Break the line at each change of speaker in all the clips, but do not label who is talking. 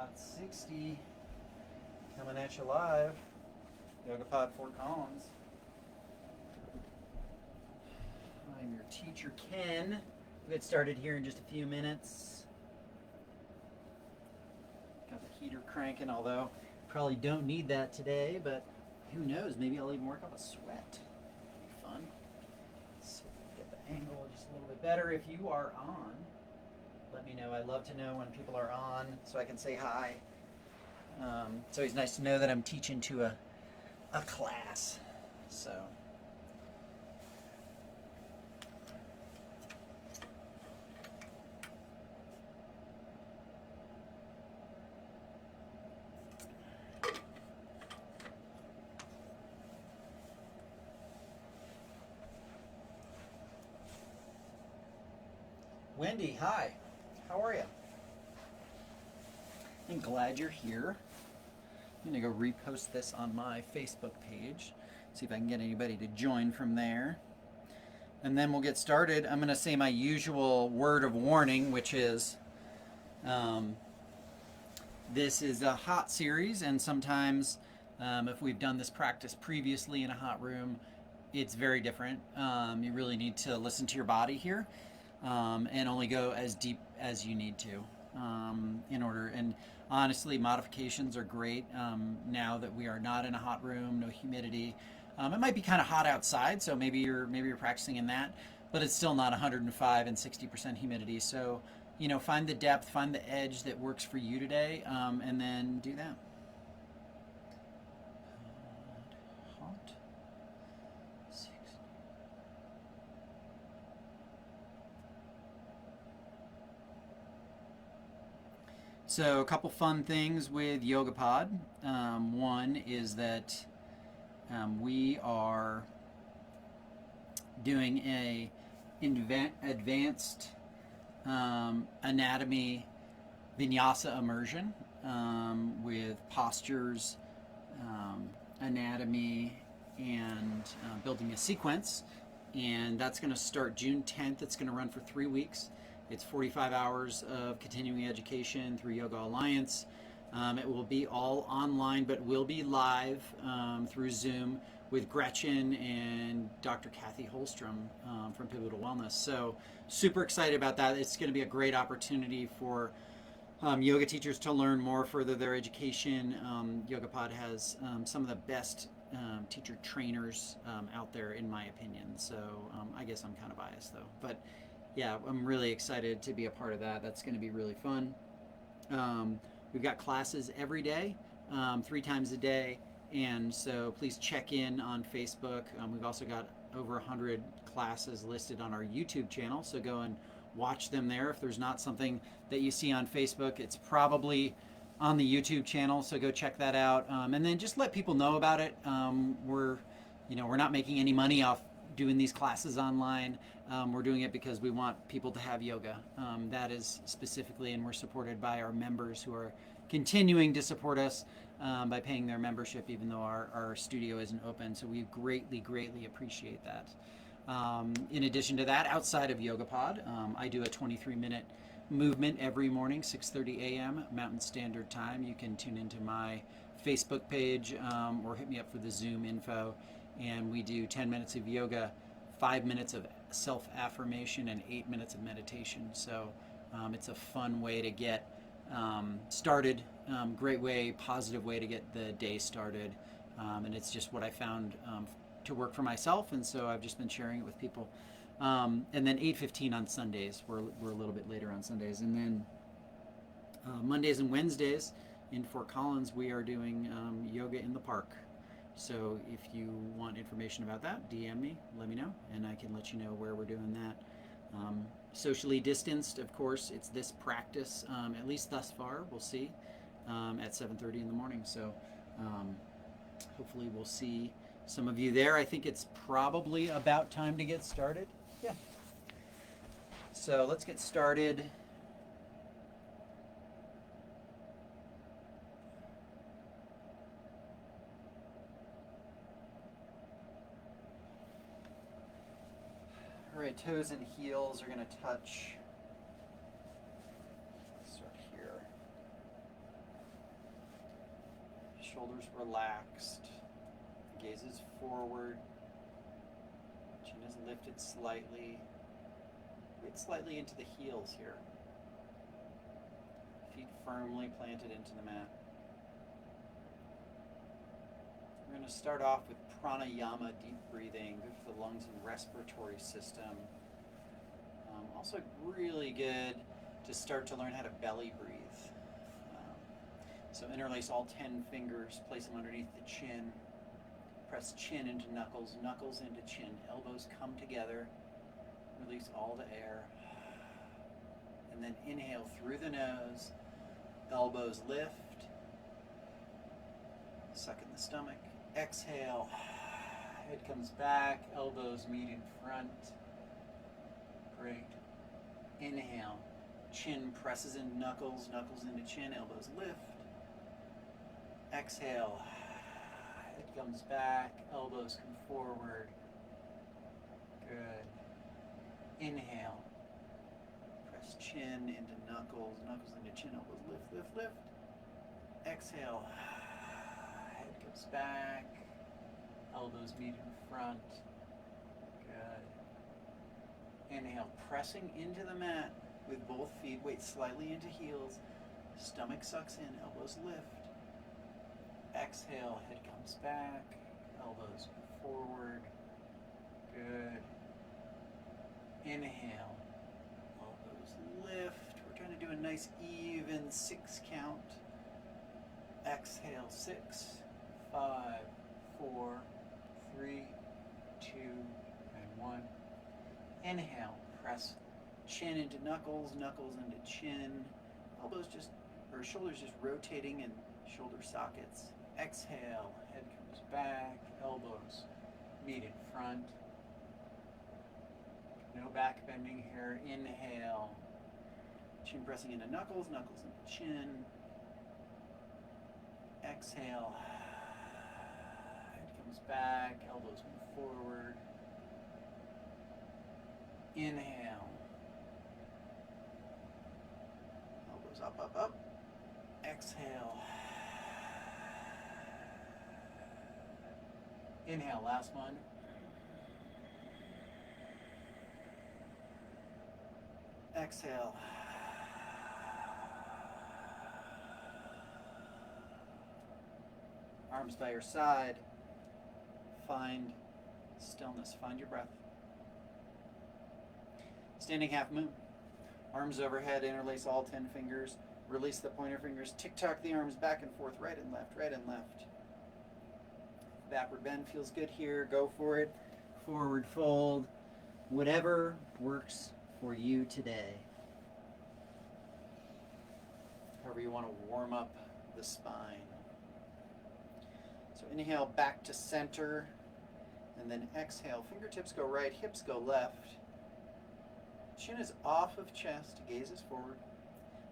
YogaPod60 coming at you live. YogaPod Fort Collins. I'm your teacher, Ken. We'll get started here in just a few minutes. Got the heater cranking, although probably don't need that today, but who knows? Maybe I'll even work up a sweat. That'd be fun. So get the angle just a little bit better. If you are on, let me know. I love to know when people are on so I can say hi. It's always nice to know that I'm teaching to a class. So. Wendy, hi. How are you? I'm glad you're here. I'm going to go repost this on my Facebook page. See if I can get anybody to join from there. And then we'll get started. I'm going to say my usual word of warning, which is this is a hot series, and sometimes if we've done this practice previously in a hot room, it's very different. You really need to listen to your body here. And only go as deep as you need to in order. And honestly, modifications are great now that we are not in a hot room, no humidity. It might be kind of hot outside, so maybe you're practicing in that, but it's still not 105 and 60% humidity. So, you know, find the depth, find the edge that works for you today, and then do that. Hot. So a couple fun things with YogaPod. One is that we are doing a advanced anatomy vinyasa immersion with postures, anatomy, and building a sequence. And that's going to start June 10th. It's going to run for 3 weeks. It's 45 hours of continuing education through Yoga Alliance. It will be all online, but will be live through Zoom with Gretchen and Dr. Kathy Holstrom from Pivotal Wellness. So super excited about that. It's going to be a great opportunity for yoga teachers to learn more, further their education. YogaPod has some of the best teacher trainers out there, in my opinion. So I guess I'm kind of biased though. But yeah, I'm really excited to be a part of that. That's going to be really fun. We've got classes every day, 3 times a day, and so please check in on Facebook. We've also got over 100 classes listed on our YouTube channel, so go and watch them there. If there's not something that you see on Facebook, it's probably on the YouTube channel, so go check that out. And then just let people know about it. We're not making any money off doing these classes online. We're doing it because we want people to have yoga. That is specifically, and we're supported by our members who are continuing to support us by paying their membership, even though our studio isn't open. So we greatly appreciate that. In addition to that, outside of YogaPod, I do a 23-minute movement every morning, 6:30 a.m. Mountain Standard Time. You can tune into my Facebook page or hit me up for the Zoom info. And we do 10 minutes of yoga, 5 minutes of self-affirmation, and 8 minutes of meditation. So it's a fun way to get started, great way, positive way to get the day started. And it's just what I found to work for myself, and so I've just been sharing it with people. And then 8:15 on Sundays. We're a little bit later on Sundays. And then Mondays and Wednesdays in Fort Collins, we are doing yoga in the park. So if you want information about that, DM me, let me know, and I can let you know where we're doing that. Socially distanced, of course, it's this practice, at least thus far, we'll see, at 7:30 in the morning. So hopefully we'll see some of you there. I think it's probably about time to get started. Yeah. So let's get started. All right, toes and heels are going to touch. Start here. shoulders relaxed. Gaze is forward. Chin is lifted slightly. Weight slightly into the heels here. Feet firmly planted into the mat. We're going to start off with pranayama, deep breathing, good for the lungs and respiratory system. Also really good to start to learn how to belly breathe. So interlace all 10 fingers, place them underneath the chin. Press chin into knuckles, knuckles into chin. Elbows come together. Release all the air. And then inhale through the nose. Elbows lift. Suck in the stomach. Exhale. Head comes back. Elbows meet in front. Great. Inhale. Chin presses in knuckles, knuckles into chin. Elbows lift. Exhale. Head comes back. Elbows come forward. Good. Inhale. Press chin into knuckles, knuckles into chin, elbows lift, lift, lift. Exhale. Head comes back. Elbows meet in front. Good. Inhale, pressing into the mat with both feet. Weight slightly into heels. Stomach sucks in, elbows lift. Exhale, head comes back. Elbows forward. Good. Inhale. Lift. We're trying to do a nice even 6 count. Exhale, 6, 5, 4, 3, 2, and 1. Inhale, press chin into knuckles, knuckles into chin. Elbows just, or shoulders just rotating in shoulder sockets. Exhale, head comes back, elbows meet in front. No back bending here. Inhale. Chin pressing into knuckles, knuckles into chin. Exhale. Head comes back, elbows move forward. Inhale. Elbows up, up, up. Exhale. Inhale, last one. Exhale. Arms by your side. Find stillness. Find your breath. Standing half moon. Arms overhead. Interlace all 10 fingers. Release the pointer fingers. Tick-tock the arms back and forth. Right and left. Right and left. Backward bend feels good here. Go for it. Forward fold. Whatever works for you today. However you want to warm up the spine. So inhale back to center, and then exhale. Fingertips go right, hips go left. Chin is off of chest, gaze is forward.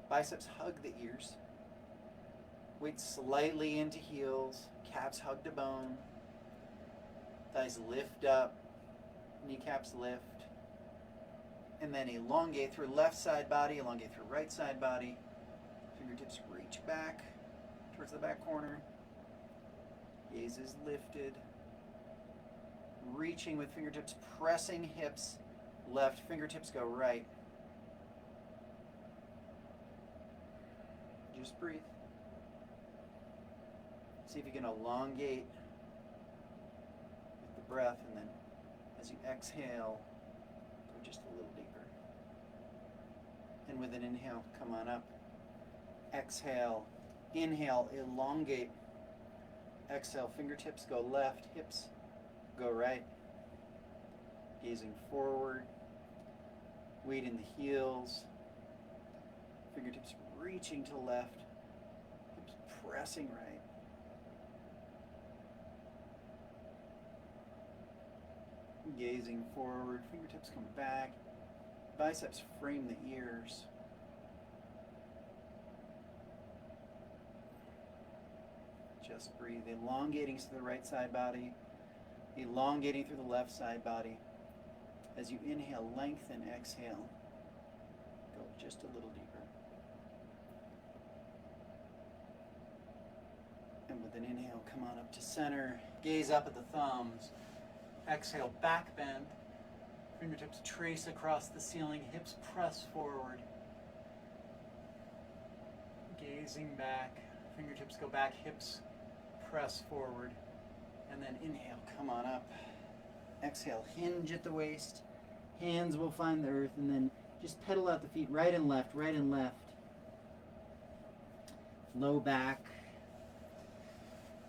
Biceps hug the ears. Weight slightly into heels, calves hug to bone. Thighs lift up, kneecaps lift. And then elongate through left side body, elongate through right side body. Fingertips reach back towards the back corner. Gaze is lifted. Reaching with fingertips, pressing hips left, fingertips go right. Just breathe. See if you can elongate with the breath, and then as you exhale, go just a little deeper. And with an inhale, come on up. Exhale. Inhale, elongate. Exhale, fingertips go left, hips go right. Gazing forward. Weight in the heels. Fingertips reaching to the left. Hips pressing right. Gazing forward, fingertips come back. Biceps frame the ears. Just breathe, elongating to the right side body, elongating through the left side body. As you inhale, lengthen, exhale. Go just a little deeper. And with Then inhale, come on up to center. Gaze up at the thumbs. Exhale, back bend. Fingertips trace across the ceiling. Hips press forward. Gazing back. Fingertips go back. Hips press forward. And then inhale, come on up. Exhale, hinge at the waist. Hands will find the earth. And then just pedal out the feet right and left, right and left. Low back.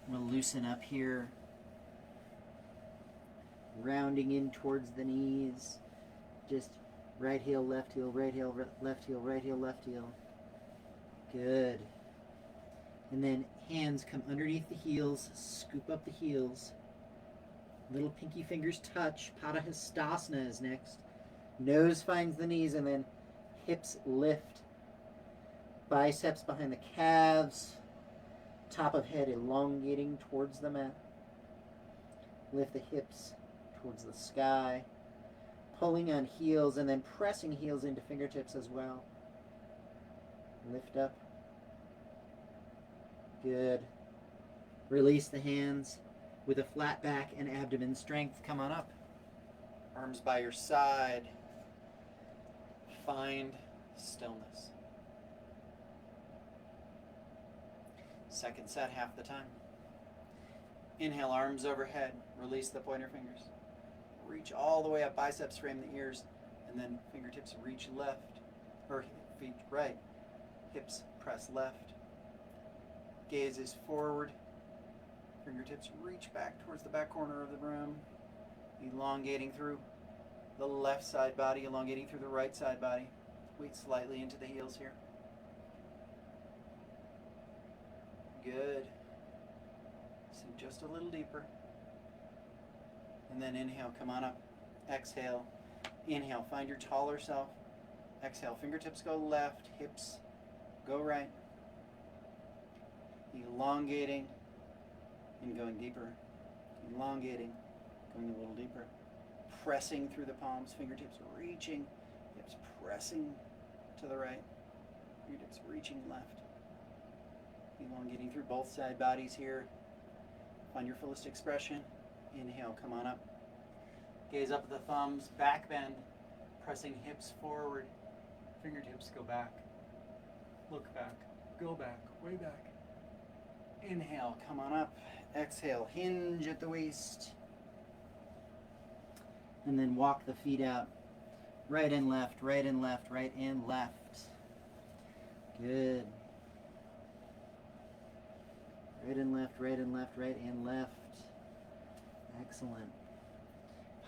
We'll loosen up here. Rounding in towards the knees. Just right heel, left heel, right heel, left heel, right heel, left heel. Good. And then hands come underneath the heels. Scoop up the heels. Little pinky fingers touch. podHot60 is next. Nose finds the knees, and then hips lift. Biceps behind the calves. Top of head elongating towards the mat. Lift the hips towards the sky. Pulling on heels and then pressing heels into fingertips as well. Lift up. Good. Release the hands with a flat back and abdomen strength. Come on up. Arms by your side. Find stillness. Second set, half the time. Inhale, arms overhead. Release the pointer fingers. Reach all the way up, biceps frame the ears, and then fingertips reach left, or feet right. Hips press left. Gaze is forward. Fingertips reach back towards the back corner of the room, elongating through the left side body, elongating through the right side body. Weight slightly into the heels here. Good. Sink just a little deeper. And then inhale, come on up. Exhale. Inhale, find your taller self. Exhale, fingertips go left, hips go right. Elongating and going deeper. Elongating, going a little deeper. Pressing through the palms, fingertips reaching, hips pressing to the right, fingertips reaching left. Elongating through both side bodies here. Find your fullest expression. Inhale, come on up. Gaze up at the thumbs, back bend, pressing hips forward. Fingertips go back. Look back, go back, way back. Inhale, come on up. Exhale, hinge at the waist. And then walk the feet out. Right and left, right and left, right and left. Good. Right and left, right and left, right and left. Excellent.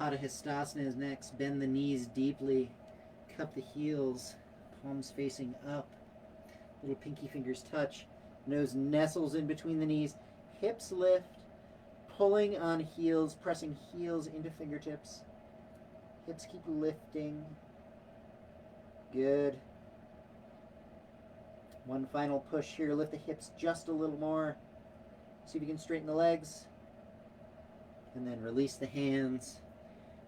podHot60 is next. Bend the knees deeply. Cup the heels. Palms facing up. Little pinky fingers touch. Nose nestles in between the knees. Hips lift. Pulling on heels. Pressing heels into fingertips. Hips keep lifting. Good. One final push here. Lift the hips just a little more. See if you can straighten the legs. And then release the hands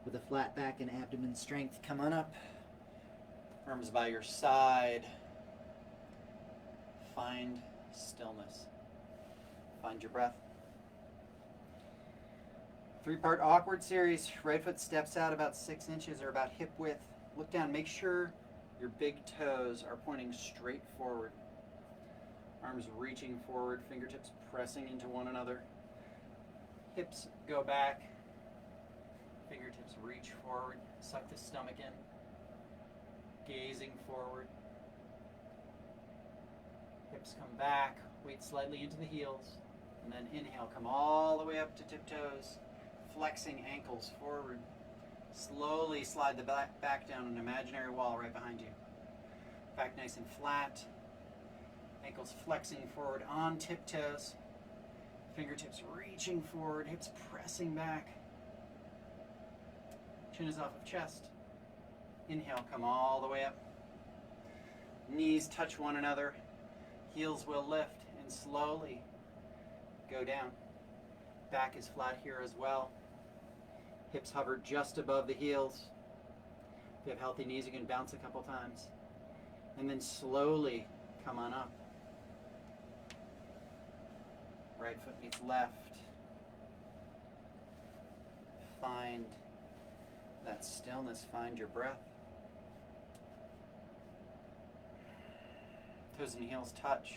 with a flat back and abdomen strength. Come on up. Arms by your side. Find stillness. Find your breath. 3-part awkward series. Right foot steps out about 6 inches or about hip width. Look down. Make sure your big toes are pointing straight forward. Arms reaching forward, fingertips pressing into one another. Hips go back. Fingertips reach forward. Suck the stomach in. Gazing forward. Hips come back. Weight slightly into the heels. And then inhale, come all the way up to tiptoes. Flexing ankles forward. Slowly slide the back down an imaginary wall right behind you. Back nice and flat. Ankles flexing forward on tiptoes. Fingertips reaching forward, hips pressing back. Chin is off of chest. Inhale, come all the way up. Knees touch one another. Heels will lift and slowly go down. Back is flat here as well. Hips hover just above the heels. If you have healthy knees, you can bounce a couple times. And then slowly come on up. Right foot meets left. Find that stillness. Find your breath. Toes and heels touch.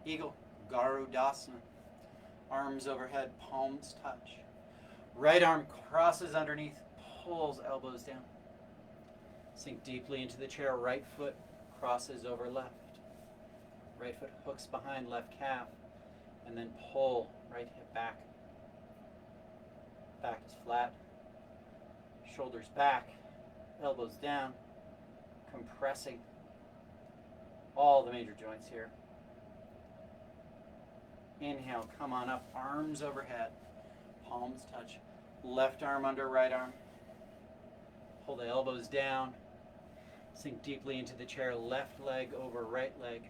Eagle, Garudasana. Arms overhead, palms touch. Right arm crosses underneath, pulls elbows down. Sink deeply into the chair. Right foot crosses over left. Right foot hooks behind left calf. And then pull right hip back. Back is flat. Shoulders back. Elbows down. Compressing all the major joints here. Inhale, come on up, arms overhead, palms touch. Left arm under right arm. Pull the elbows down. Sink deeply into the chair, left leg over right leg.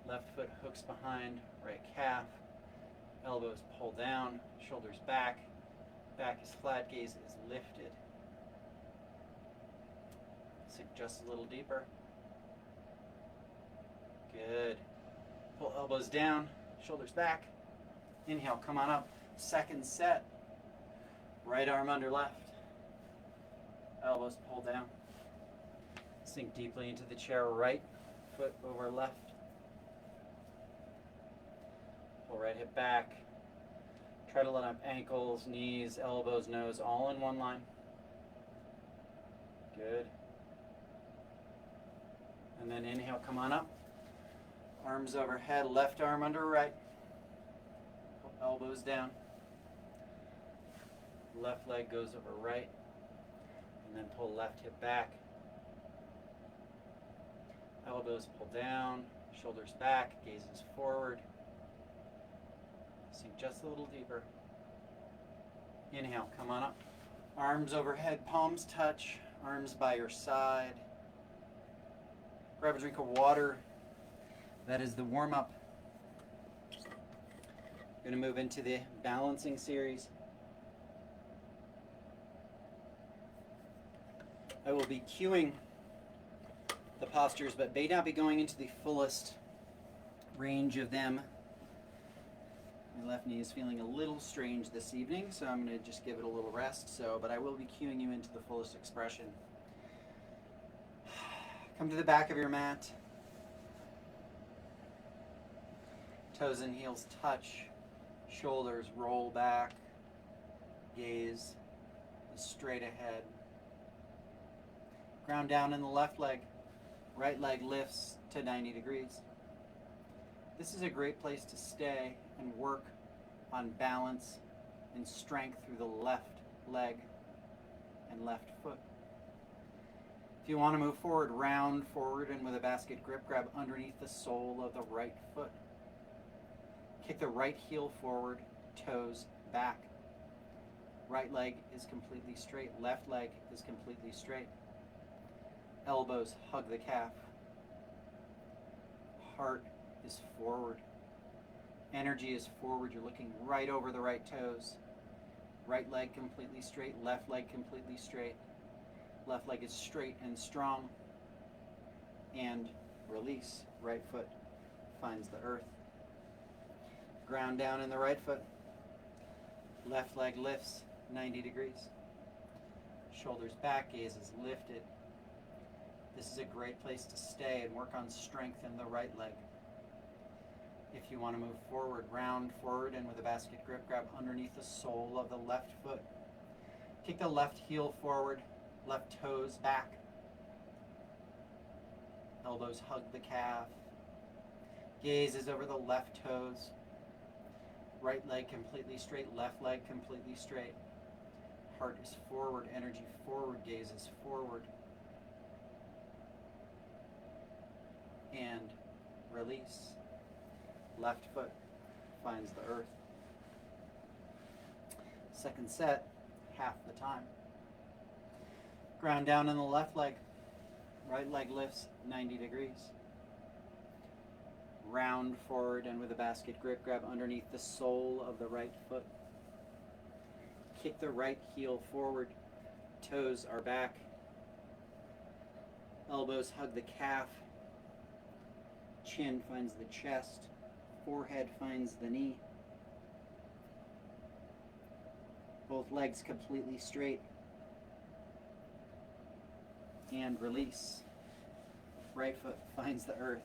Left foot hooks behind right calf. Elbows pull down, shoulders back. Back is flat, gaze is lifted. Sink just a little deeper. Good. Pull elbows down, shoulders back. Inhale, come on up. Second set. Right arm under left. Elbows pull down. Sink deeply into the chair, right foot over left. Pull right hip back. Try to line up ankles, knees, elbows, nose, all in one line. Good. And then inhale, come on up. Arms overhead, left arm under right. Elbows down. Left leg goes over right. And then pull left hip back. Elbows pull down, shoulders back, gazes forward. Sink just a little deeper. Inhale, come on up. Arms overhead, palms touch, arms by your side. Grab a drink of water. That is the warm-up. We're going to move into the balancing series. I will be cueing the postures, but may not be going into the fullest range of them. My left knee is feeling a little strange this evening, so I'm going to just give it a little rest. But I will be cueing you into the fullest expression. Come to the back of your mat. Toes and heels touch. Shoulders roll back. Gaze is straight ahead. Ground down in the left leg. Right leg lifts to 90 degrees. This is a great place to stay and work on balance and strength through the left leg and left foot. If you want to move forward, round forward and with a basket grip, grab underneath the sole of the right foot. Kick the right heel forward, toes back. Right leg is completely straight, left leg is completely straight. Elbows hug the calf. Heart is forward. Energy is forward. You're looking right over the right toes. Right leg completely straight, left leg completely straight. Left leg is straight and strong. And release. Right foot finds the earth. Ground down in the right foot. Left leg lifts 90 degrees. Shoulders back, gaze is lifted. This is a great place to stay and work on strength in the right leg. If you want to move forward, round forward and with a basket grip, grab underneath the sole of the left foot. Kick the left heel forward, left toes back. Elbows hug the calf. Gaze is over the left toes. Right leg completely straight, left leg completely straight. Heart is forward, energy forward, gaze is forward. And release. Left foot finds the earth. Second set, half the time. Ground down in the left leg. Right leg lifts 90 degrees. Round forward and with a basket grip, grab underneath the sole of the right foot. Kick the right heel forward. Toes are back. Elbows hug the calf. Chin finds the chest. Forehead finds the knee. Both legs completely straight. And release. Right foot finds the earth.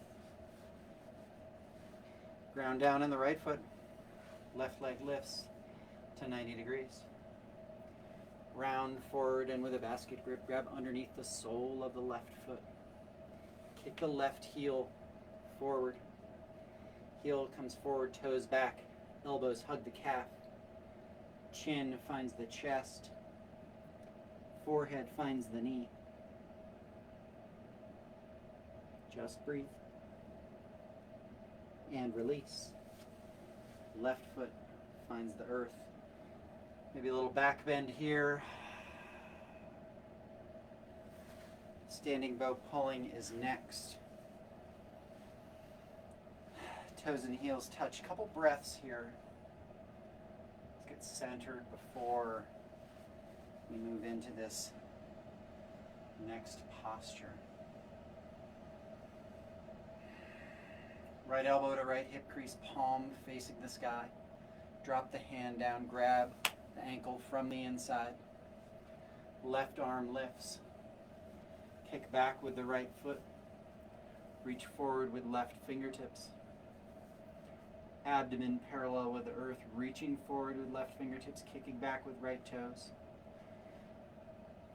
Ground down in the right foot. Left leg lifts to 90 degrees. Round forward and with a basket grip, grab underneath the sole of the left foot. Kick the left heel forward. Heel comes forward, toes back, elbows hug the calf. Chin finds the chest. Forehead finds the knee. Just breathe. And release. Left foot finds the earth. Maybe a little back bend here. Standing bow pulling is next. Toes and heels touch. Couple breaths here. Let's get centered before we move into this next posture. Right elbow to right hip crease, palm facing the sky. Drop the hand down, grab the ankle from the inside. Left arm lifts. Kick back with the right foot. Reach forward with left fingertips. Abdomen parallel with the earth, reaching forward with left fingertips, kicking back with right toes.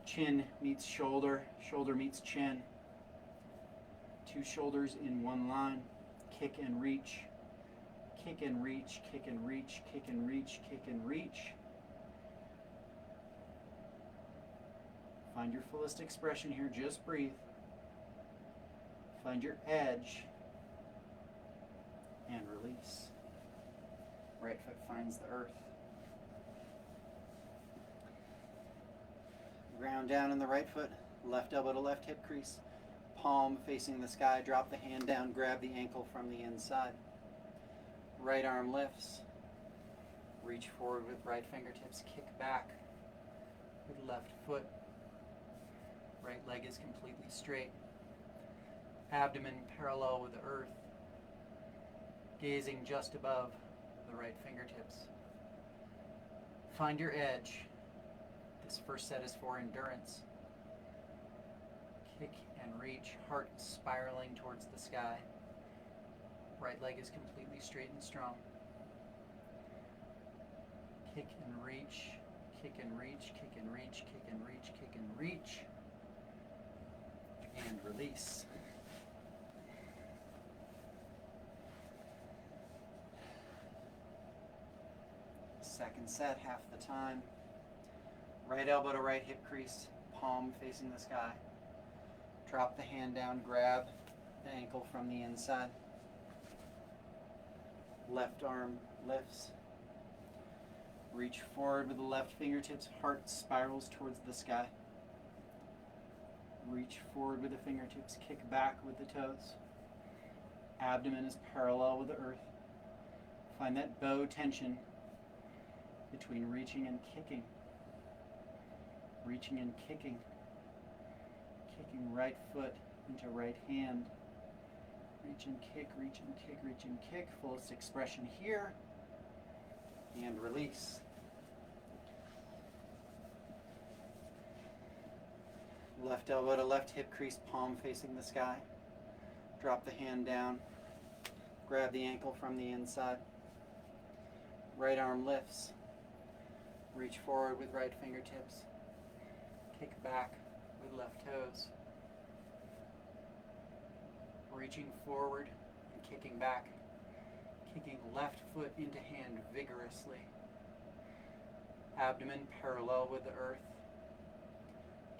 Chin meets shoulder, shoulder meets chin. Two shoulders in one line. Kick and reach. Kick and reach, kick and reach, kick and reach, kick and reach. Find your fullest expression here, just breathe. Find your edge and release. Right foot finds the earth. Ground down in the right foot, left elbow to left hip crease. Palm facing the sky, drop the hand down, grab the ankle from the inside. Right arm lifts. Reach forward with right fingertips, kick back with left foot. Right leg is completely straight. Abdomen parallel with the earth. Gazing just above the right fingertips. Find your edge. This first set is for endurance. Kick and reach, heart spiraling towards the sky. Right leg is completely straight and strong. Kick and reach, kick and reach, kick and reach, kick and reach, kick and reach. And release. Second set, half the time. Right elbow to right hip crease, palm facing the sky. Drop the hand down, grab the ankle from the inside. Left arm lifts. Reach forward with the left fingertips, heart spirals towards the sky. Reach forward with the fingertips, kick back with the toes. Abdomen is parallel with the earth. Find that bow tension between reaching and kicking. Reaching and kicking. Kicking right foot into right hand. Reach and kick, reach and kick, reach and kick. Fullest expression here. And release. Left elbow to left hip crease, palm facing the sky. Drop the hand down. Grab the ankle from the inside. Right arm lifts. Reach forward with right fingertips. Kick back with left toes. Reaching forward and kicking back. Kicking left foot into hand vigorously. Abdomen parallel with the earth.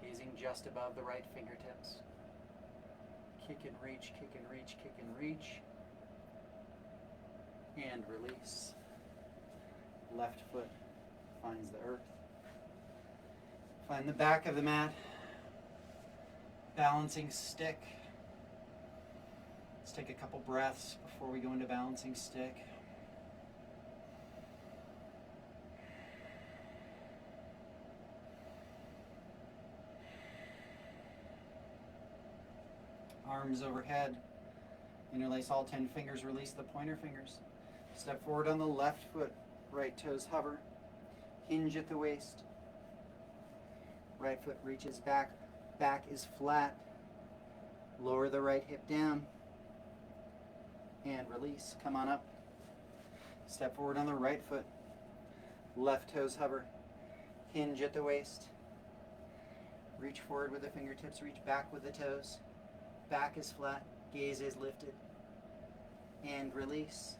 Gazing just above the right fingertips. Kick and reach, kick and reach, kick and reach. And release. Left foot finds the earth. Find the back of the mat. Balancing stick. Let's take a couple breaths before we go into balancing stick. Arms overhead. Interlace all 10 fingers, release the pointer fingers. Step forward on the left foot. Right toes hover. Hinge at the waist. Right foot reaches back. Back is flat. Lower the right hip down. And release. Come on up. Step forward on the right foot. Left toes hover. Hinge at the waist. Reach forward with the fingertips. Reach back with the toes. Back is flat. Gaze is lifted. And release.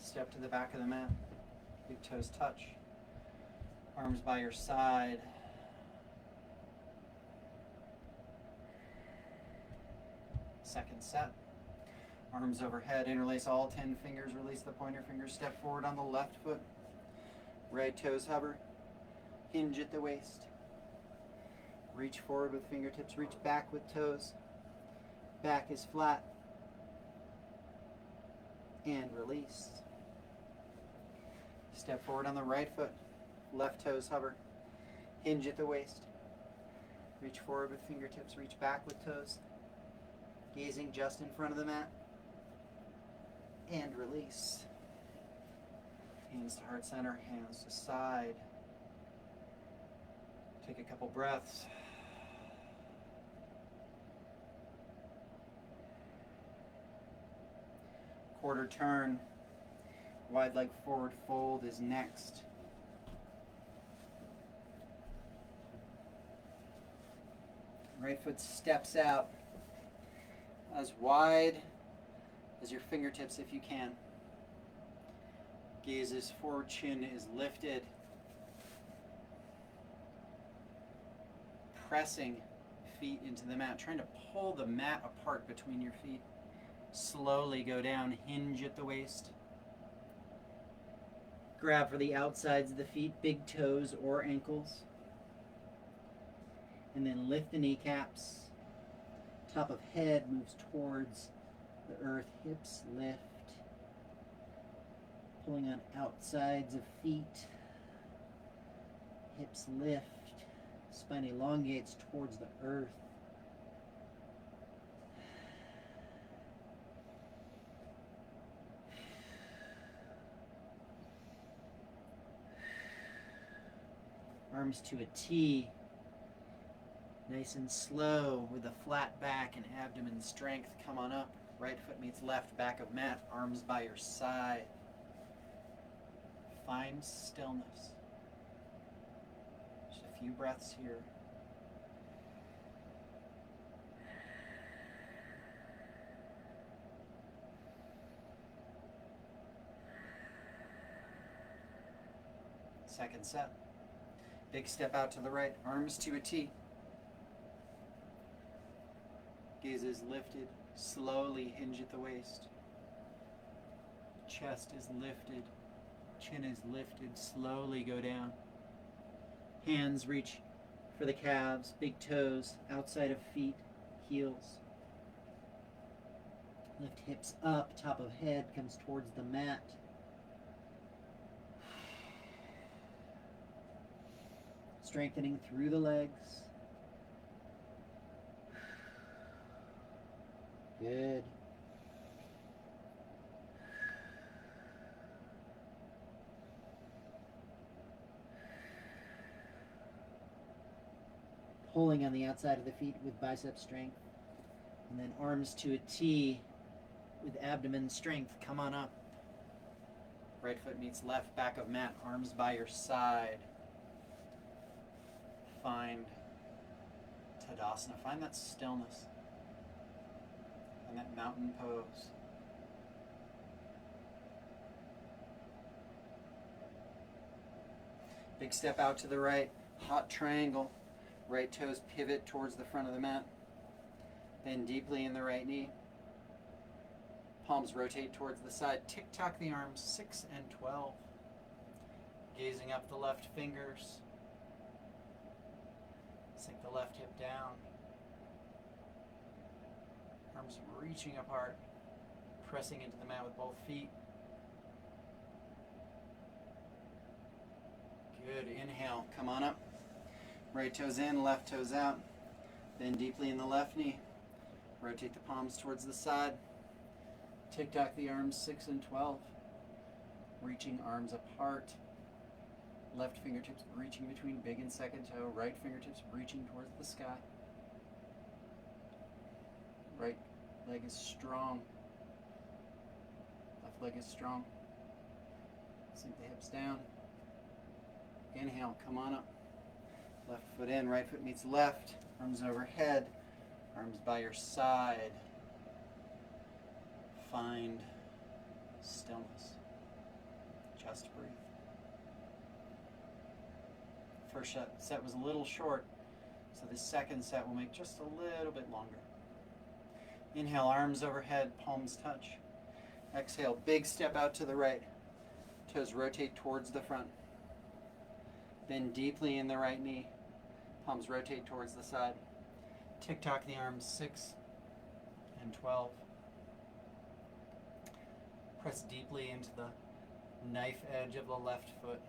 Step to the back of the mat. Big toes touch. Arms by your side. Second set. Arms overhead. Interlace all 10 fingers. Release the pointer fingers. Step forward on the left foot. Right toes hover. Hinge at the waist. Reach forward with fingertips. Reach back with toes. Back is flat. And release. Step forward on the right foot. Left toes hover. Hinge at the waist. Reach forward with fingertips. Reach back with toes. Gazing just in front of the mat. And release. Hands to heart center. Hands to side. Take a couple breaths. Quarter turn. Wide leg forward fold is next. Right foot steps out as wide as your fingertips if you can. Gaze is forward, chin is lifted. Pressing feet into the mat, trying to pull the mat apart between your feet. Slowly go down, hinge at the waist. Grab for the outsides of the feet, big toes or ankles. And then lift the kneecaps. Top of head moves towards the earth, hips lift. Pulling on outsides of feet. Hips lift. Spine elongates towards the earth. Arms to a T. Nice and slow with a flat back and abdomen strength. Come on up. Right foot meets left, back of mat. Arms by your side. Find stillness. Just a few breaths here. Second set. Big step out to the right, arms to a T. Gaze is lifted, slowly hinge at the waist. Chest is lifted, chin is lifted, slowly go down. Hands reach for the calves, big toes, outside of feet, heels. Lift hips up, top of head comes towards the mat. Strengthening through the legs. Good. Pulling on the outside of the feet with bicep strength. And then arms to a T with abdomen strength. Come on up. Right foot meets left, back of mat, arms by your side. Find Tadasana. Find that stillness and that mountain pose. Big step out to the right, hot triangle. Right toes pivot towards the front of the mat. Bend deeply in the right knee. Palms rotate towards the side. Tick-tock the arms, 6 and 12. Gazing up the left fingers. Sink the left hip down. Arms reaching apart. Pressing into the mat with both feet. Good. Inhale. Come on up. Right toes in, left toes out. Bend deeply in the left knee. Rotate the palms towards the side. Tick-tock the arms, 6 and 12. reaching arms apart. Left fingertips reaching between big and second toe. Right fingertips reaching towards the sky. Right leg is strong. Left leg is strong. Sink the hips down. Inhale, come on up. Left foot in, right foot meets left. Arms overhead, arms by your side. Find stillness. Just breathe. First set was a little short, so the second set will make just a little bit longer. Inhale, arms overhead, palms touch. Exhale, big step out to the right. Toes rotate towards the front. Bend deeply in the right knee. Palms rotate towards the side. Tick-tock the arms, 6 and 12. Press deeply into the knife edge of the left foot.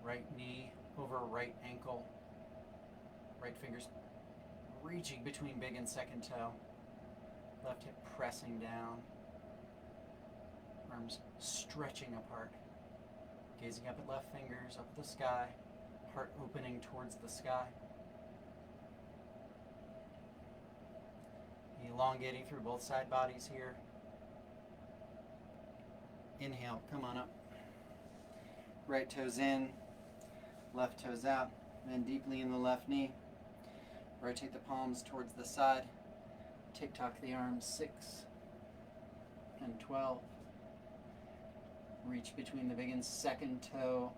Right knee over right ankle. Right fingers reaching between big and second toe. Left hip pressing down. Arms stretching apart. Gazing up at left fingers, up at the sky. Heart opening towards the sky. Elongating through both side bodies here. Inhale, come on up. Right toes in, left toes out. Bend deeply in the left knee. Rotate the palms towards the side. Tick-tock the arms, 6 and 12. Reach between the big and second toe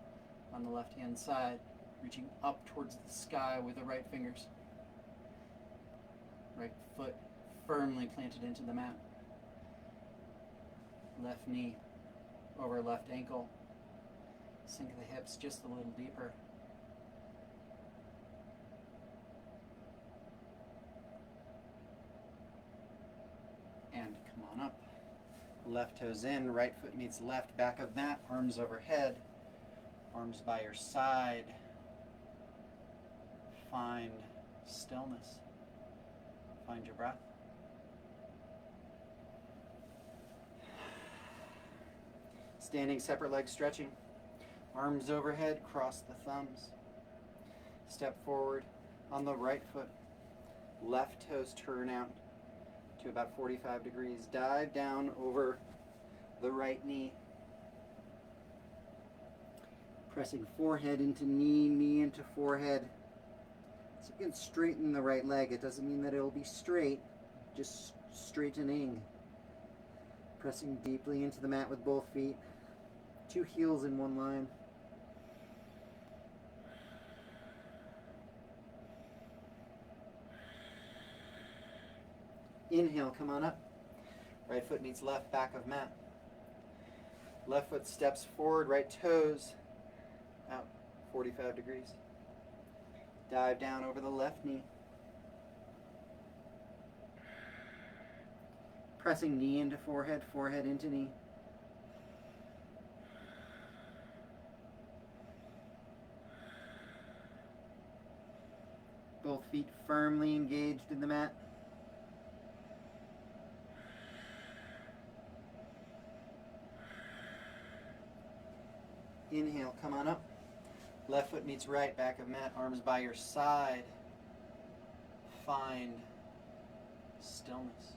on the left-hand side, reaching up towards the sky with the right fingers. Right foot firmly planted into the mat. Left knee over left ankle. Sink the hips just a little deeper. And come on up. Left toes in, right foot meets left, back of mat, arms overhead, arms by your side. Find stillness. Find your breath. Standing separate leg stretching. Arms overhead, cross the thumbs. Step forward on the right foot. Left toes turn out to about 45 degrees. Dive down over the right knee. Pressing forehead into knee, knee into forehead. So you can straighten the right leg. It doesn't mean that it'll be straight, just straightening. Pressing deeply into the mat with both feet. 2 heels in one line. Inhale, come on up. Right foot meets left, back of mat. Left foot steps forward, right toes out 45 degrees. Dive down over the left knee. Pressing knee into forehead, forehead into knee. Both feet firmly engaged in the mat. Inhale, come on up. Left foot meets right, back of mat, arms by your side. Find stillness.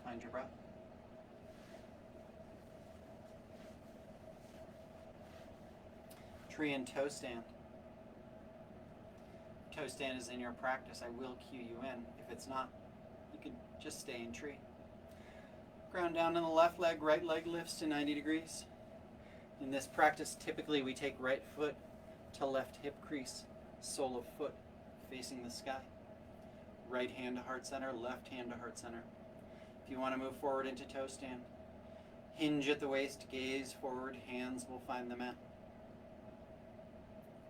Find your breath. Tree and toe stand. Toe stand is in your practice. I will cue you in. If it's not, you can just stay in tree. Ground down in the left leg, right leg lifts to 90 degrees. In this practice, typically we take right foot to left hip crease, sole of foot facing the sky. Right hand to heart center, left hand to heart center. If you want to move forward into toe stand, hinge at the waist, gaze forward, hands will find the mat.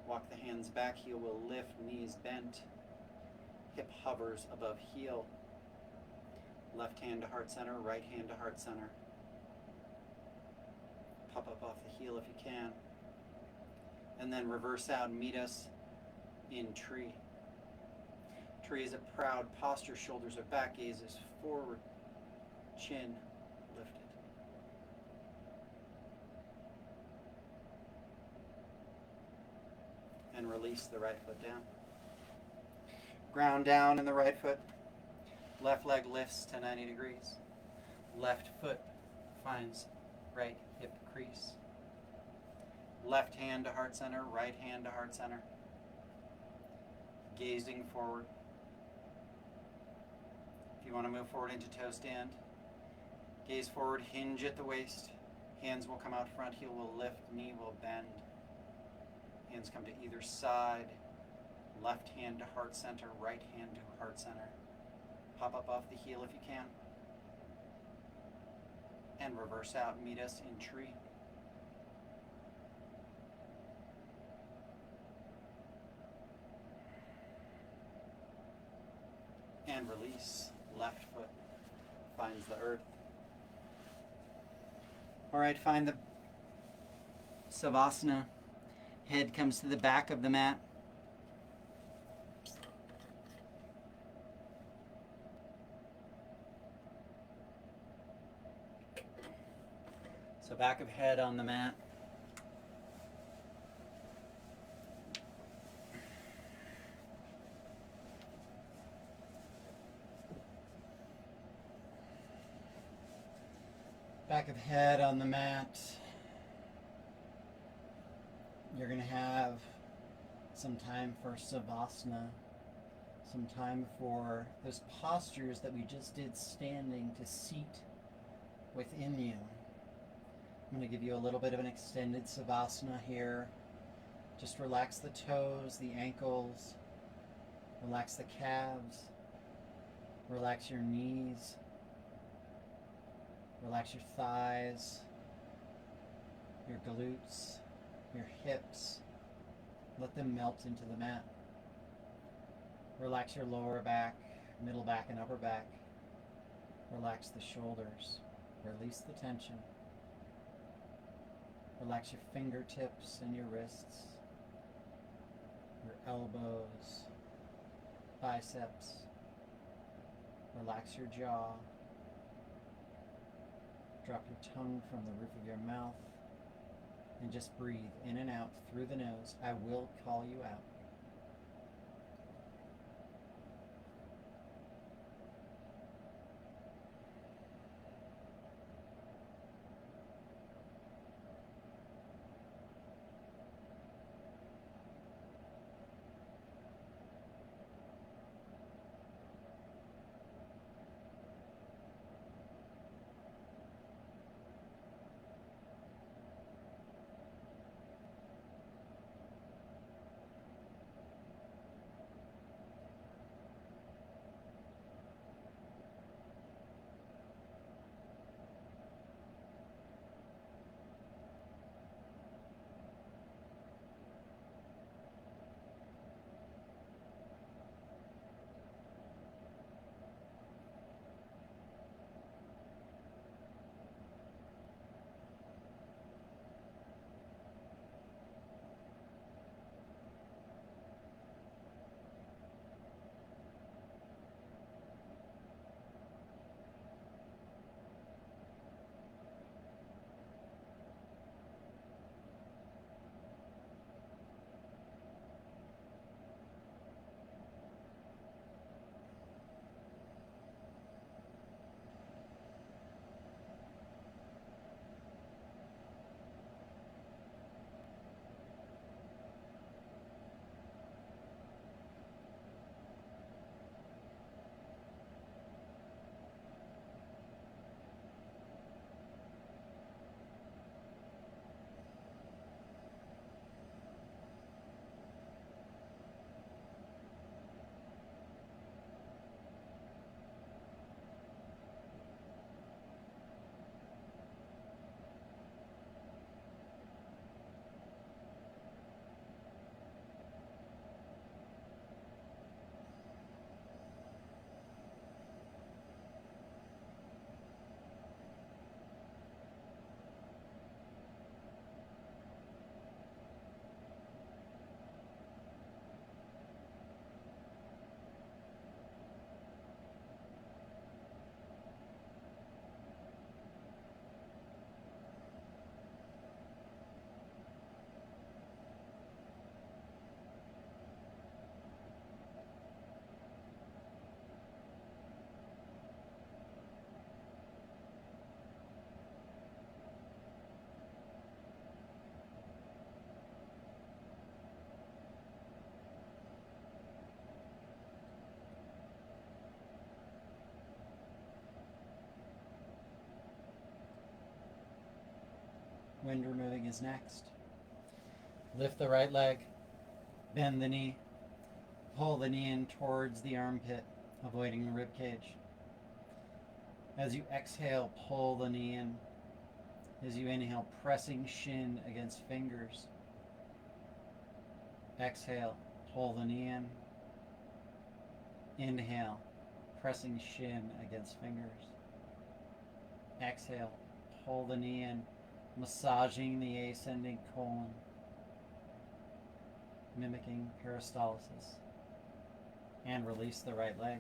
Walk the hands back, heel will lift, knees bent. Hip hovers above heel. Left hand to heart center, right hand to heart center. Pop up off the heel if you can. And then reverse out, meet us in tree. Tree is a proud posture, shoulders are back, gaze is forward, chin lifted. and release the right foot down. Ground down in the right foot. Left leg lifts to 90 degrees. Left foot finds right hip crease. Left hand to heart center, right hand to heart center. Gazing forward. If you want to move forward into toe stand, gaze forward, hinge at the waist. Hands will come out front, heel will lift, knee will bend. Hands come to either side. Left hand to heart center, right hand to heart center. Pop up off the heel if you can. And reverse out, meet us in tree. And release. Left foot finds the earth. All right, find the Savasana. Head comes to the back of the mat. So back of head on the mat. Back of head on the mat. You're going to have some time for Savasana, some time for those postures that we just did standing to seat within you. I'm going to give you a little bit of an extended Savasana here. Just relax the toes, the ankles, relax the calves, relax your knees, relax your thighs, your glutes, your hips. Let them melt into the mat. Relax your lower back, middle back, and upper back. Relax the shoulders. Release the tension. Relax your fingertips and your wrists, your elbows, biceps. Relax your jaw. Drop your tongue from the roof of your mouth and just breathe in and out through the nose. I will call you out. Wind removing is next. Lift the right leg, bend the knee, pull the knee in towards the armpit, avoiding the rib cage. As you exhale, pull the knee in. As you inhale, pressing shin against fingers. Exhale, pull the knee in. Inhale, pressing shin against fingers. Exhale, pull the knee in, massaging the ascending colon, mimicking peristalsis. And release the right leg.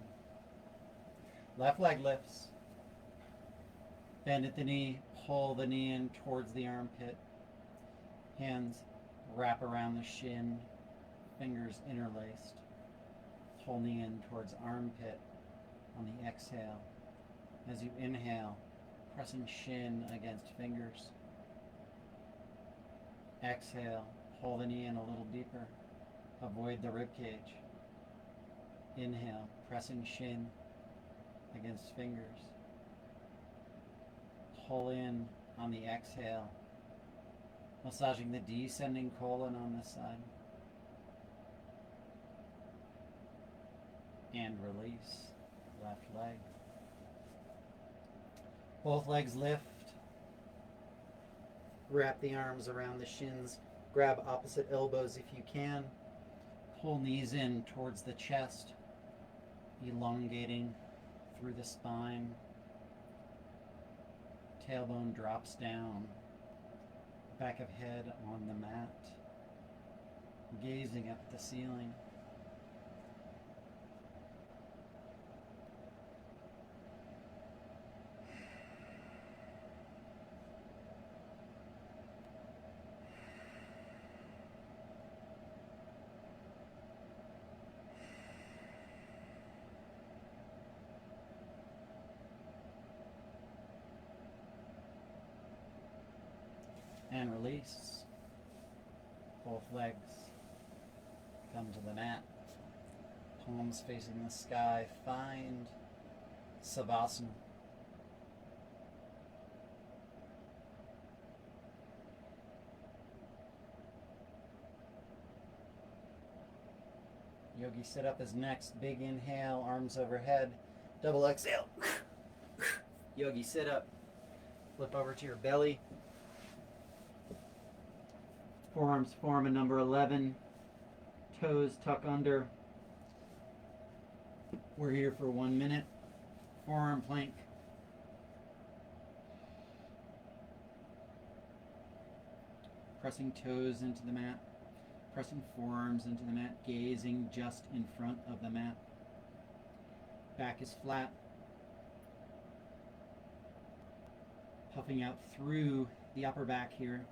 Left leg lifts. Bend at the knee, pull the knee in towards the armpit. Hands wrap around the shin, fingers interlaced. Pull knee in towards armpit on the exhale. As you inhale, pressing shin against fingers. Exhale, pull the knee in a little deeper. Avoid the rib cage. Inhale, pressing shin against fingers. Pull in on the exhale, massaging the descending colon on this side. And release, left leg. Both legs lift. Wrap the arms around the shins. Grab opposite elbows if you can. Pull knees in towards the chest, elongating through the spine. Tailbone drops down. Back of head on the mat. Gazing up at the ceiling. And release. Both legs come to the mat. Palms facing the sky. Find Savasana. Yogi sit up is next. Big inhale, arms overhead. Double exhale. Yogi sit up. Flip over to your belly. Forearms form a number 11. Toes tuck under. We're here for 1 minute. Forearm plank. Pressing toes into the mat. Pressing forearms into the mat. Gazing just in front of the mat. Back is flat. Puffing out through the upper back here.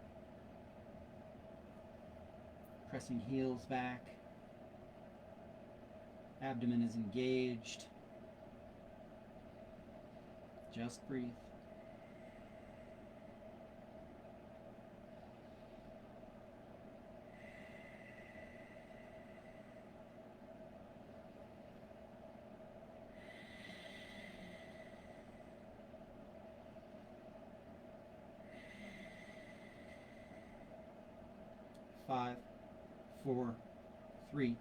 Pressing heels back. Abdomen is engaged. Just breathe. Five, 4, 3,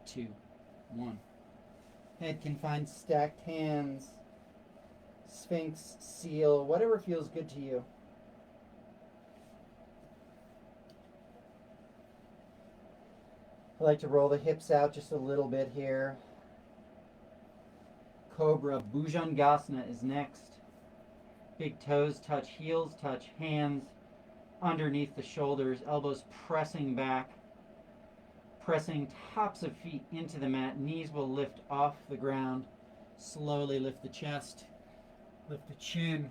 2, 1. Head can find stacked hands, Sphinx, seal, whatever feels good to you. I like to roll the hips out just a little bit here. Cobra, Bhujangasana is next. Big toes touch, heels touch, hands underneath the shoulders, elbows pressing back, pressing tops of feet into the mat. Knees will lift off the ground. Slowly lift the chest, lift the chin,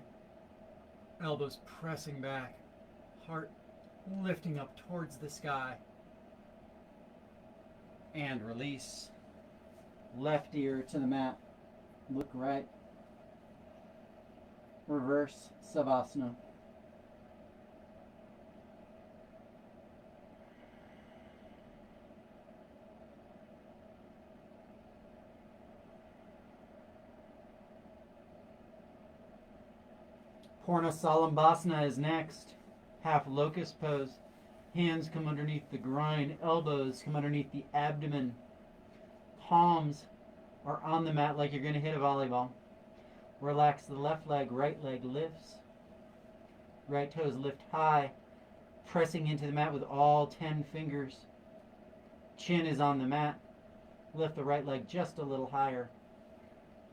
elbows pressing back, heart lifting up towards the sky. And release. Left ear to the mat. Look right. Reverse Savasana. Purna Salambhasana is next. half locust pose. Hands come underneath the groin, elbows come underneath the abdomen. Palms are on the mat like you're going to hit a volleyball. Relax the left leg lifts. Right toes lift high, pressing into the mat with all 10 fingers. Chin is on the mat. Lift the right leg just a little higher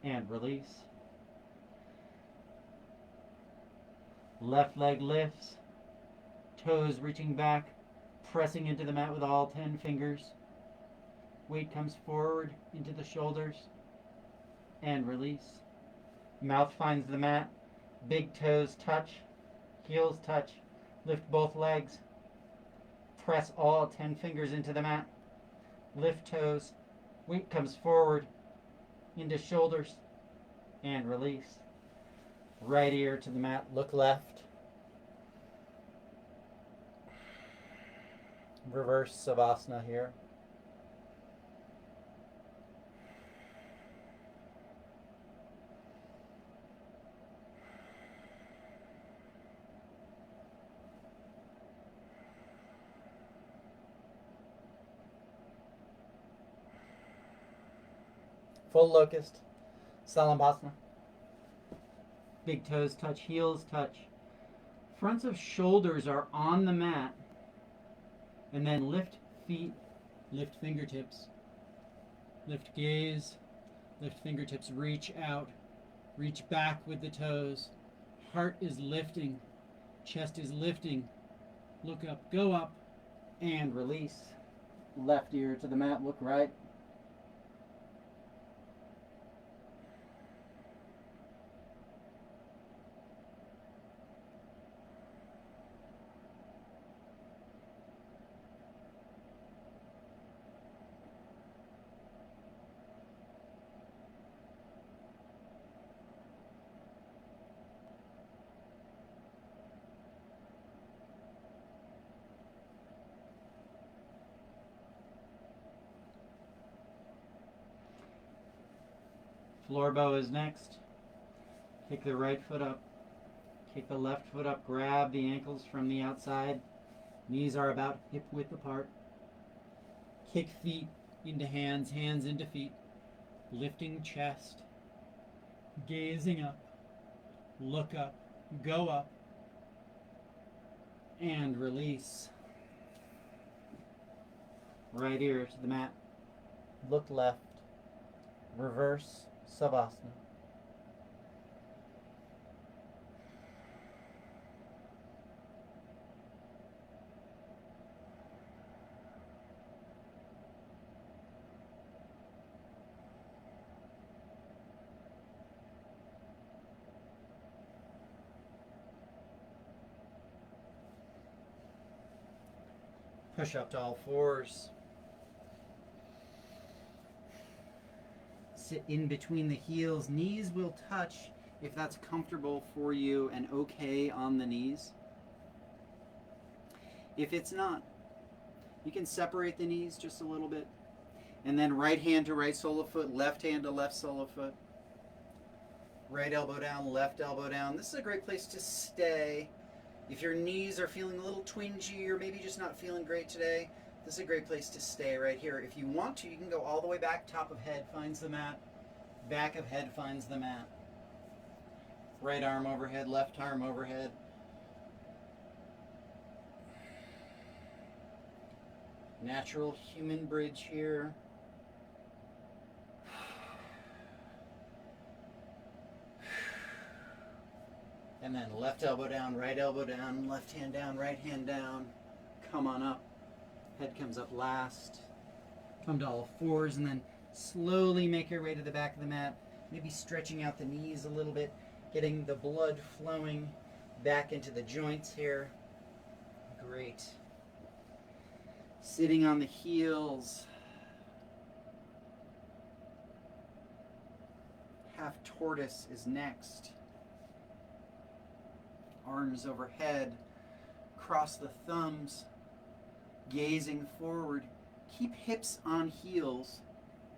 and release. Left leg lifts, toes reaching back, pressing into the mat with all 10 fingers. Weight comes forward into the shoulders and release. Mouth finds the mat, big toes touch, heels touch. Lift both legs, press all 10 fingers into the mat. Lift toes, weight comes forward into shoulders and release. Right ear to the mat, look left. Reverse Savasana here. Full locust, Salambhasana. Big toes touch, heels touch. Fronts of shoulders are on the mat. And then lift feet, lift fingertips. Lift gaze, lift fingertips, reach out. Reach back with the toes. Heart is lifting, chest is lifting. Look up, go up, and release. Left ear to the mat, look right. Floor bow is next. Kick the right foot up. Kick the left foot up. Grab the ankles from the outside. Knees are about hip width apart. Kick feet into hands, hands into feet. Lifting chest. Gazing up. Look up. Go up. And release. Right ear to the mat. Look left. Reverse Savasana. Push up to all fours. Sit in between the heels. Knees will touch if that's comfortable for you and okay on the knees. If it's not, you can separate the knees just a little bit. And then right hand to right sole of foot, left hand to left sole of foot. Right elbow down, left elbow down. This is a great place to stay. If your knees are feeling a little twingy or maybe just not feeling great today, this is a great place to stay right here. If you want to, you can go all the way back. Top of head finds the mat. Back of head finds the mat. Right arm overhead, left arm overhead. Natural human bridge here. And then left elbow down, left hand down, right hand down. Come on up. Head comes up last. Come to all fours and then slowly make your way to the back of the mat. Maybe stretching out the knees a little bit, getting the blood flowing back into the joints here. Great. Sitting on the heels. Half tortoise is next. Arms overhead. Cross the thumbs. Gazing forward. Keep hips on heels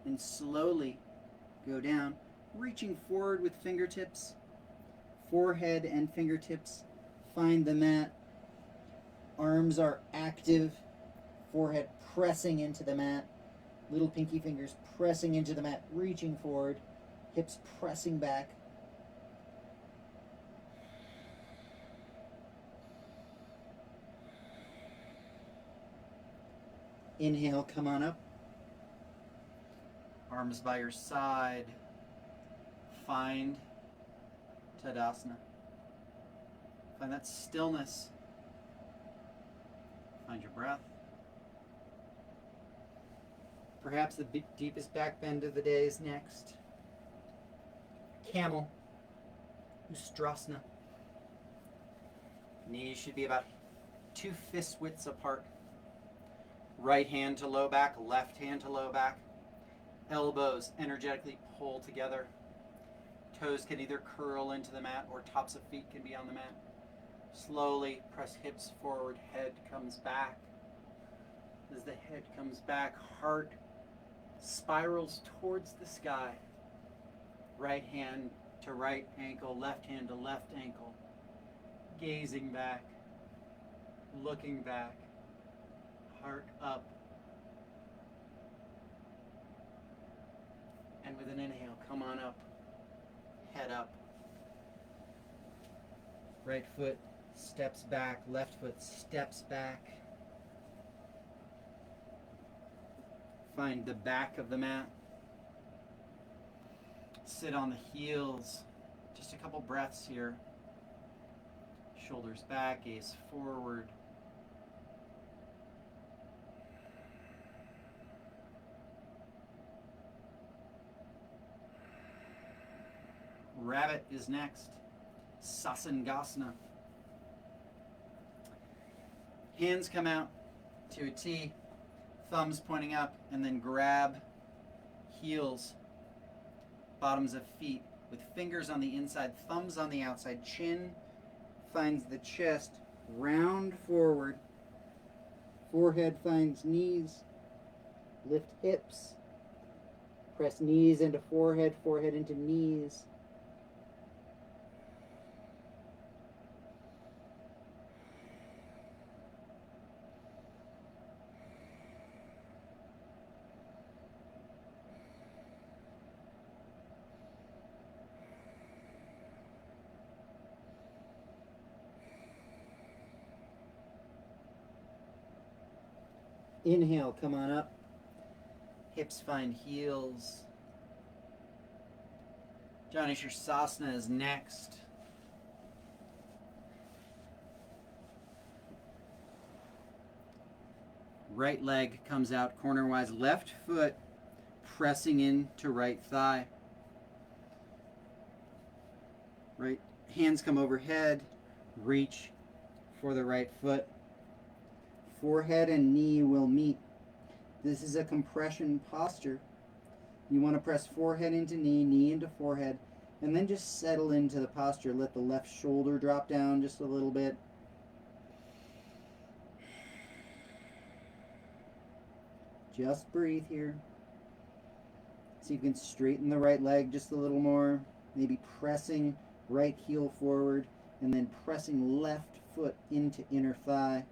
and slowly go down, reaching forward with fingertips. Forehead and fingertips find the mat.
Arms are active, forehead pressing into the mat, little pinky fingers pressing into the mat, reaching forward, hips pressing back. Inhale, come on up.
Arms by your side. Find Tadasana. Find that stillness. Find your breath.
Perhaps the deepest back bend of the day is next. Camel. Ustrasana.
Knees should be about 2 fist widths apart. Right hand to low back, left hand to low back. Elbows energetically pull together. Toes can either curl into the mat or tops of feet can be on the mat. Slowly press hips forward, head comes back. As the head comes back, heart spirals towards the sky. Right hand to right ankle, left hand to left ankle. Gazing back, looking back, heart up. And with an inhale, come on up, head up. Right foot steps back, left foot steps back. Find the back of the mat. Sit on the heels. Just a couple breaths here. Shoulders back, gaze forward. Rabbit is next. Sasangasana. Hands come out to a T, thumbs pointing up, and then grab heels, bottoms of feet, with fingers on the inside, thumbs on the outside. Chin finds the chest, round forward. Forehead finds knees. Lift hips. Press knees into forehead, forehead into knees. Inhale, come on up. Hips find heels. Jani Shirsasana is next. Right leg comes out cornerwise, left foot pressing into right thigh. Right hands come overhead, reach for the right foot. Forehead and knee will meet. This is a compression posture. You want to press forehead into knee, knee into forehead, and then just settle into the posture. Let the left shoulder drop down just a little bit. Just breathe here. See if you can straighten the right leg just a little more. Maybe pressing right heel forward and then pressing left foot into inner thigh.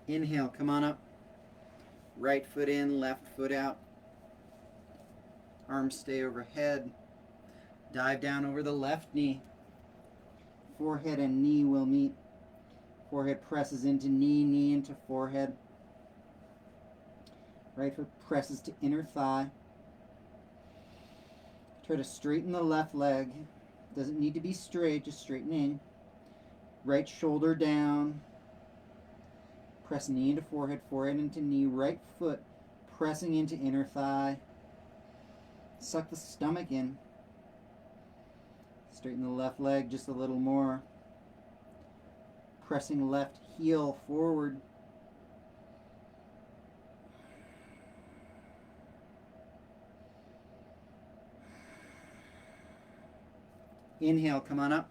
Inhale, come on up. Right foot in, left foot out. Arms stay overhead. Dive down over the left knee. Forehead and knee will meet. Forehead presses into knee, knee into forehead. Right foot presses to inner thigh. Try to straighten the left leg. Doesn't need to be straight, just straightening. Right shoulder down. Press knee into forehead, forehead into knee, right foot pressing into inner thigh. Suck the stomach in. Straighten the left leg just a little more. Pressing left heel forward. Inhale, come on up.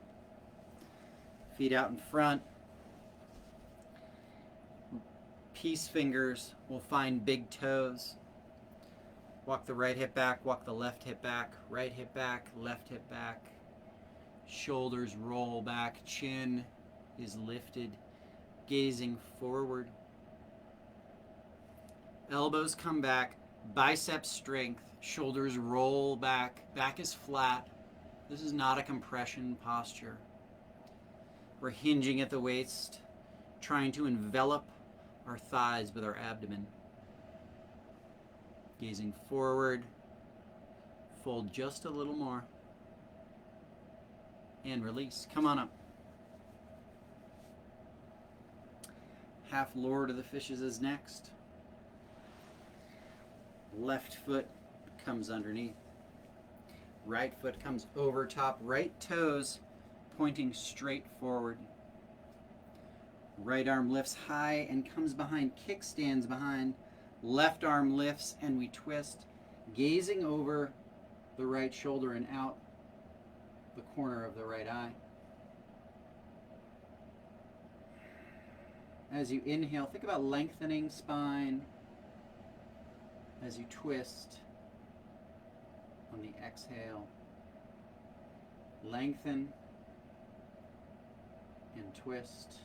Feet out in front. Peace fingers will find big toes. Walk the right hip back, walk the left hip back, right hip back, left hip back. Shoulders roll back, chin is lifted, gazing forward. Elbows come back, biceps strength, shoulders roll back, back is flat. This is not a compression posture. We're hinging at the waist, trying to envelop our thighs with our abdomen. Gazing forward, fold just a little more, and release. Come on up. Half Lord of the Fishes is next. Left foot comes underneath. Right foot comes over top. Right toes pointing straight forward. Right arm lifts high and comes behind. Kickstands behind. Left arm lifts and we twist, gazing over the right shoulder and out the corner of the right eye. As you inhale, think about lengthening spine. As you twist on the exhale, lengthen and twist,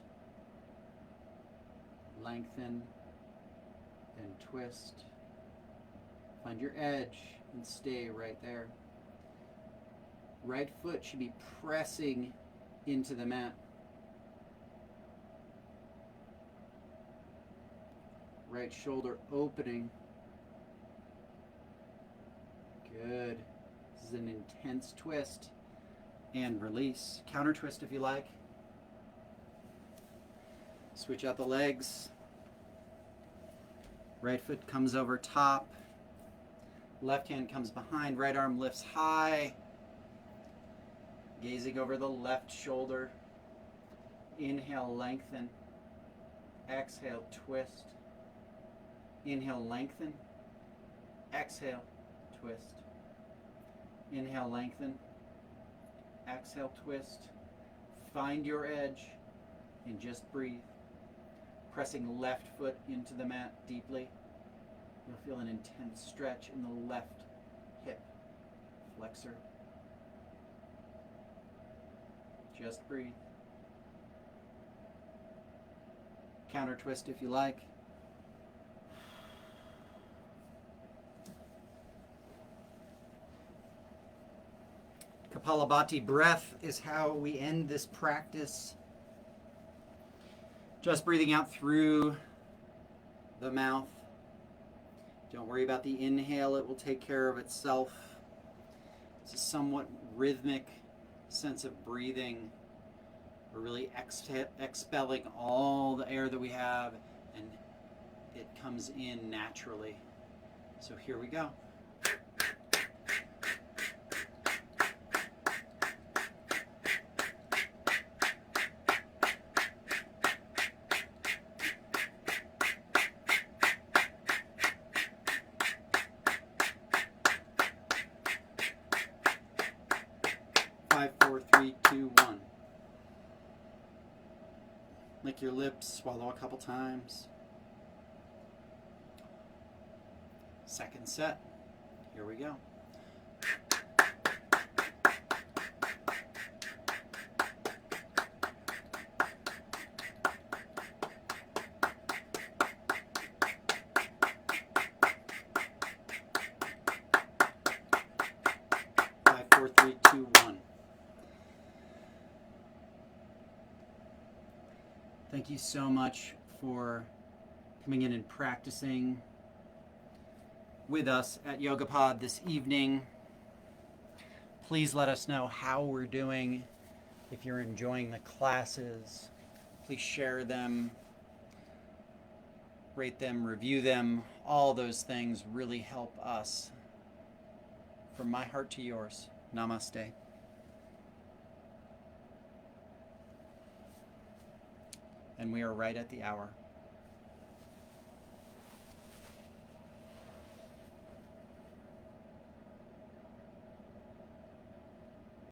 lengthen and twist. Find your edge and stay right there. Right foot should be pressing into the mat. Right shoulder opening. Good. This is an intense twist. And release. Counter twist if you like. Switch out the legs. Right foot comes over top. Left hand comes behind. Right arm lifts high. Gazing over the left shoulder. Inhale, lengthen. Exhale, twist. Inhale, lengthen. Exhale, twist. Inhale, lengthen. Exhale, twist. Find your edge and just breathe. Pressing left foot into the mat deeply. You'll feel an intense stretch in the left hip flexor. Just breathe. Counter twist if you like. Kapalabhati breath is how we end this practice. Just breathing out through the mouth. Don't worry about the inhale, it will take care of itself. It's a somewhat rhythmic sense of breathing. We're really expelling all the air that we have, and it comes in naturally. So here we go. Five, four, three, two, one. Lick your lips, swallow a couple times. Second set. Here we go. 4, 3, 2, 1. Thank you so much for coming in and practicing with us at YogaPod this evening. Please let us know how we're doing. If you're enjoying the classes, please share them, rate them, review them. All those things really help us. From my heart to yours, namaste. And we are right at the hour.